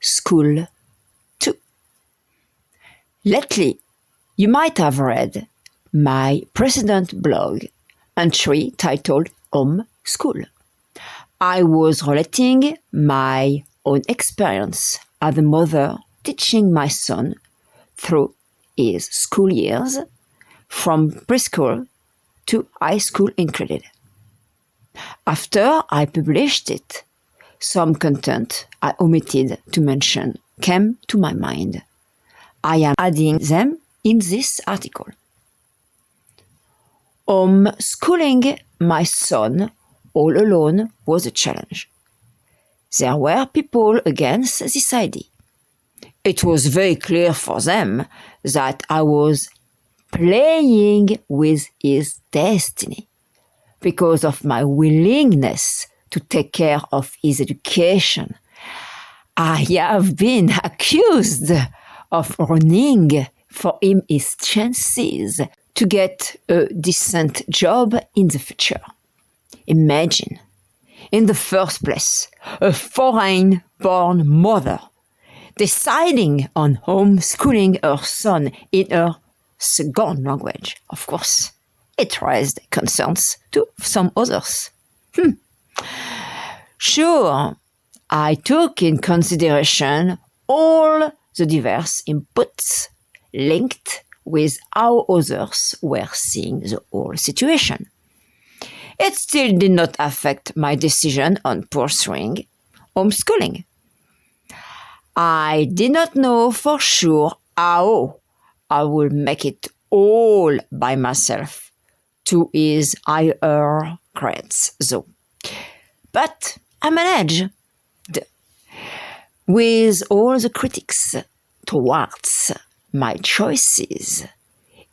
school too. Lately, you might have read my precedent blog entry titled Home School. I was relating my own experience as a mother teaching my son through his school years, from preschool to high school included. After I published it, some content I omitted to mention came to my mind. I am adding them in this article. Homeschooling my son all alone was a challenge. There were people against this idea. It was very clear for them that I was playing with his destiny because of my willingness to take care of his education. I have been accused of ruining for him his chances to get a decent job in the future. Imagine, in the first place, a foreign-born mother deciding on homeschooling her son in her second language. Of course, it raised concerns to some others. Sure, I took in consideration all the diverse inputs linked with how others were seeing the whole situation. It still did not affect my decision on pursuing homeschooling. I did not know for sure how I would make it all by myself to his higher grades, though. But I managed. With all the critics towards my choices,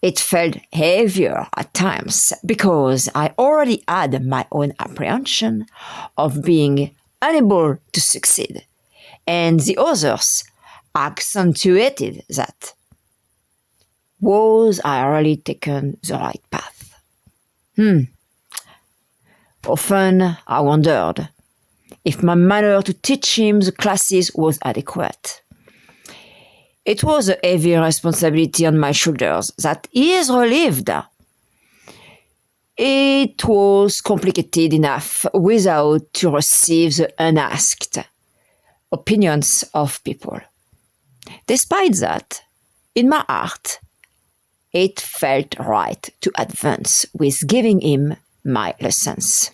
it felt heavier at times because I already had my own apprehension of being unable to succeed, and the others accentuated that. Was I really taken the right path? Often I wondered if my manner to teach him the classes was adequate. It was a heavy responsibility on my shoulders that is relieved. It was complicated enough without to receive the unasked opinions of people. Despite that, in my heart, it felt right to advance with giving him my lessons.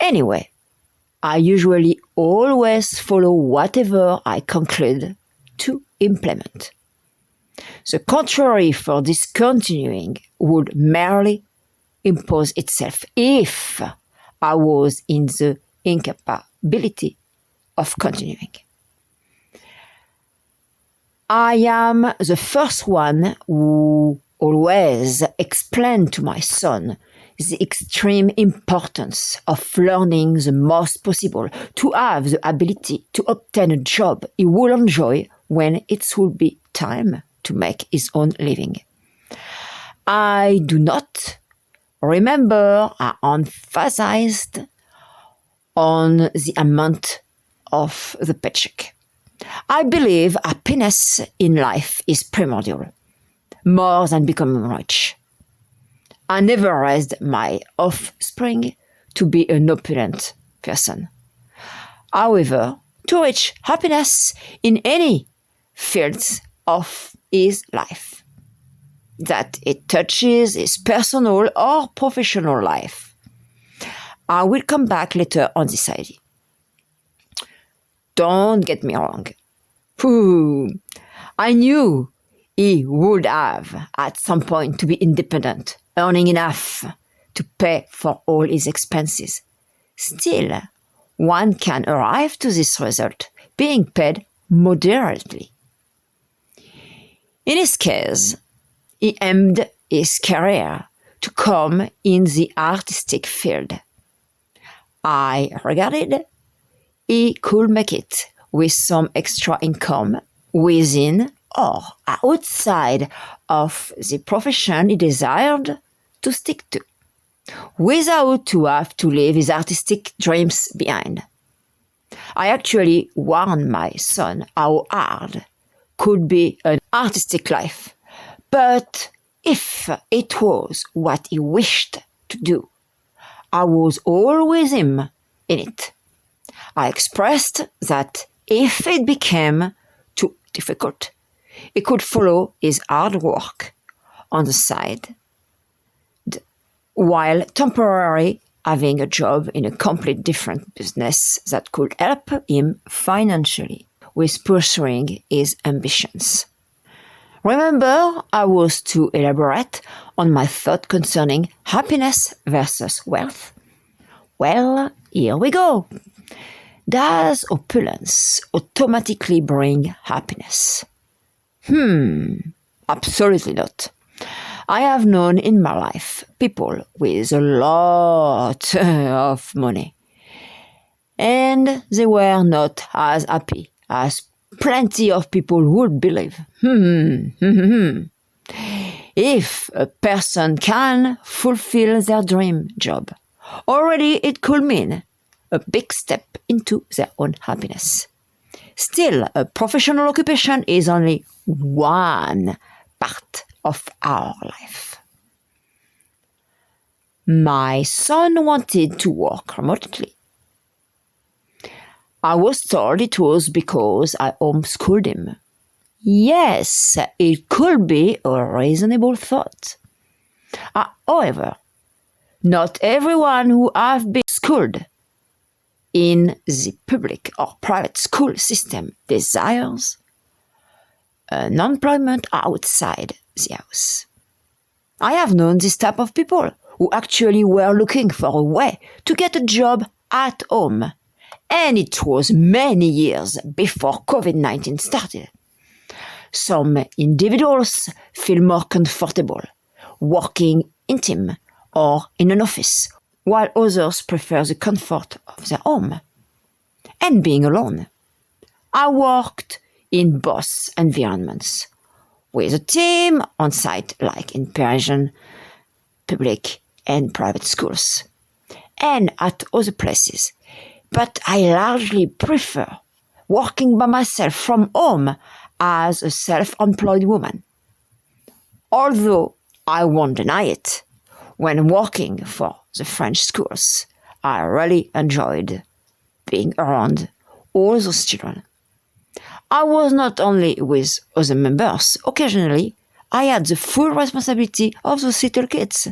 Anyway, I usually always follow whatever I conclude to implement. The contrary for discontinuing would merely impose itself if I was in the incapability of continuing. I am the first one who always explained to my son the extreme importance of learning the most possible to have the ability to obtain a job he will enjoy when it will be time to make his own living. I do not remember I emphasized on the amount of the paycheck. I believe happiness in life is primordial, more than becoming rich. I never raised my offspring to be an opulent person. However, to reach happiness in any fields of his life, that it touches his personal or professional life. I will come back later on this idea. Don't get me wrong. I knew he would have at some point to be independent, earning enough to pay for all his expenses. Still, one can arrive to this result being paid moderately. In his case, he aimed his career to come in the artistic field. I regarded he could make it with some extra income within or outside of the profession he desired to stick to, without to have to leave his artistic dreams behind. I actually warned my son how hard could be an artistic life, but if it was what he wished to do, I was all with him in it. I expressed that if it became too difficult, he could follow his hard work on the side, while temporarily having a job in a completely different business that could help him financially with pursuing his ambitions. Remember, I was to elaborate on my thought concerning happiness versus wealth? Well, here we go. Does opulence automatically bring happiness? Absolutely not. I have known in my life people with a lot of money, and they were not as happy as plenty of people would believe. If a person can fulfill their dream job, already it could mean a big step into their own happiness. Still, a professional occupation is only one part of our life. My son wanted to work remotely. I was told it was because I homeschooled him. Yes, it could be a reasonable thought. However, not everyone who have been schooled in the public or private school system desires an employment outside the house. I have known this type of people who actually were looking for a way to get a job at home, and it was many years before COVID-19 started. Some individuals feel more comfortable working in team or in an office, while others prefer the comfort of their home and being alone. I worked in both environments, with a team on site like in Parisienne, public and private schools, and at other places. But I largely prefer working by myself from home as a self-employed woman. Although I won't deny it, when working for the French schools, I really enjoyed being around all those children. I was not only with other members. Occasionally, I had the full responsibility of those little kids.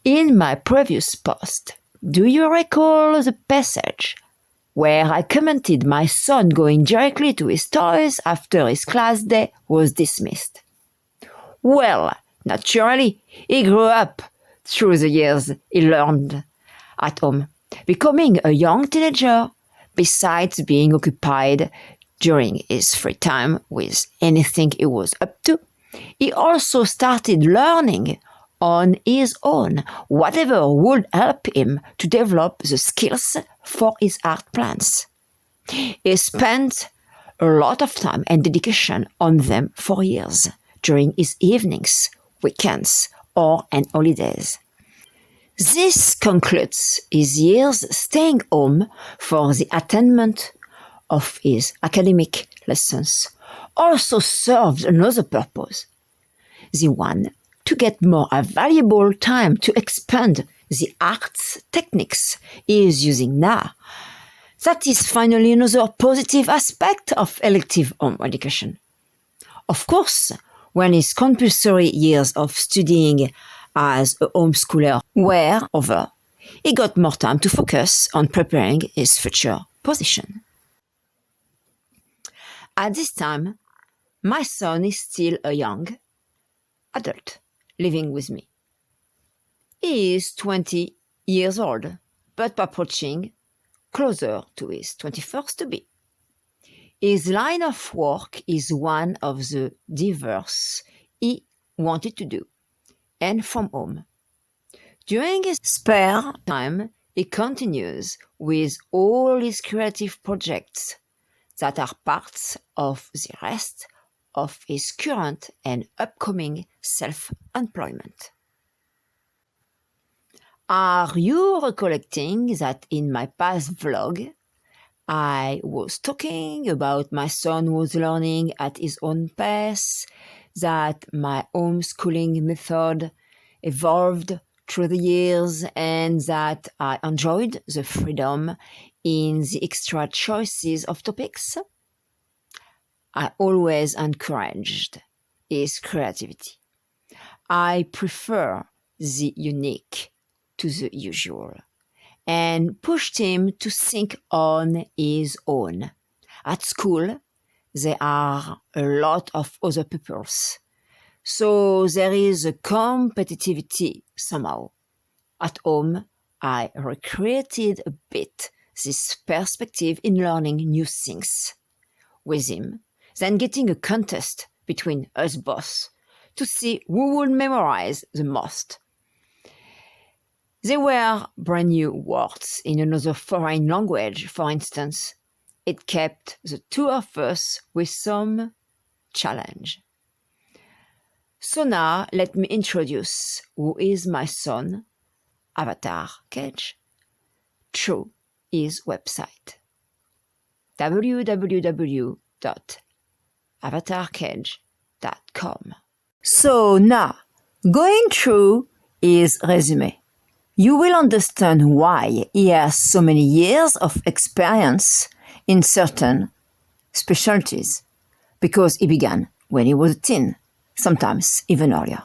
In my previous post, do you recall the passage where I commented my son going directly to his toys after his class day was dismissed? Well, naturally, he grew up through the years he learned at home, becoming a young teenager. Besides being occupied during his free time with anything he was up to, he also started learning on his own whatever would help him to develop the skills for his art plans. He spent a lot of time and dedication on them for years during his evenings, weekends, or on holidays. This concludes his years staying home for the attainment of his academic lessons. Also served another purpose, the one to get more valuable time to expand the arts techniques he is using now. That is finally another positive aspect of elective home education. Of course, when his compulsory years of studying as a homeschooler were over, he got more time to focus on preparing his future position. At this time, my son is still a young adult living with me. He is 20 years old, but approaching closer to his 21st to be. His line of work is one of the diverse he wanted to do, and from home. During his spare time, he continues with all his creative projects that are parts of the rest of his current and upcoming self-employment. Are you recollecting that in my past vlog, I was talking about my son was learning at his own pace, that my homeschooling method evolved through the years, and that I enjoyed the freedom in the extra choices of topics? I always encouraged his creativity. I prefer the unique to the usual, and pushed him to think on his own. At school, there are a lot of other pupils, so there is a competitivity somehow. At home, I recreated a bit this perspective in learning new things with him, then getting a contest between us both to see who would memorize the most. There were brand new words in another foreign language, for instance. It kept the two of us with some challenge. So now let me introduce who is my son, Avatar Cage, through his website, www.avatarcage.com. So now, going through his resume, you will understand why he has so many years of experience in certain specialties, because he began when he was a teen, sometimes even earlier.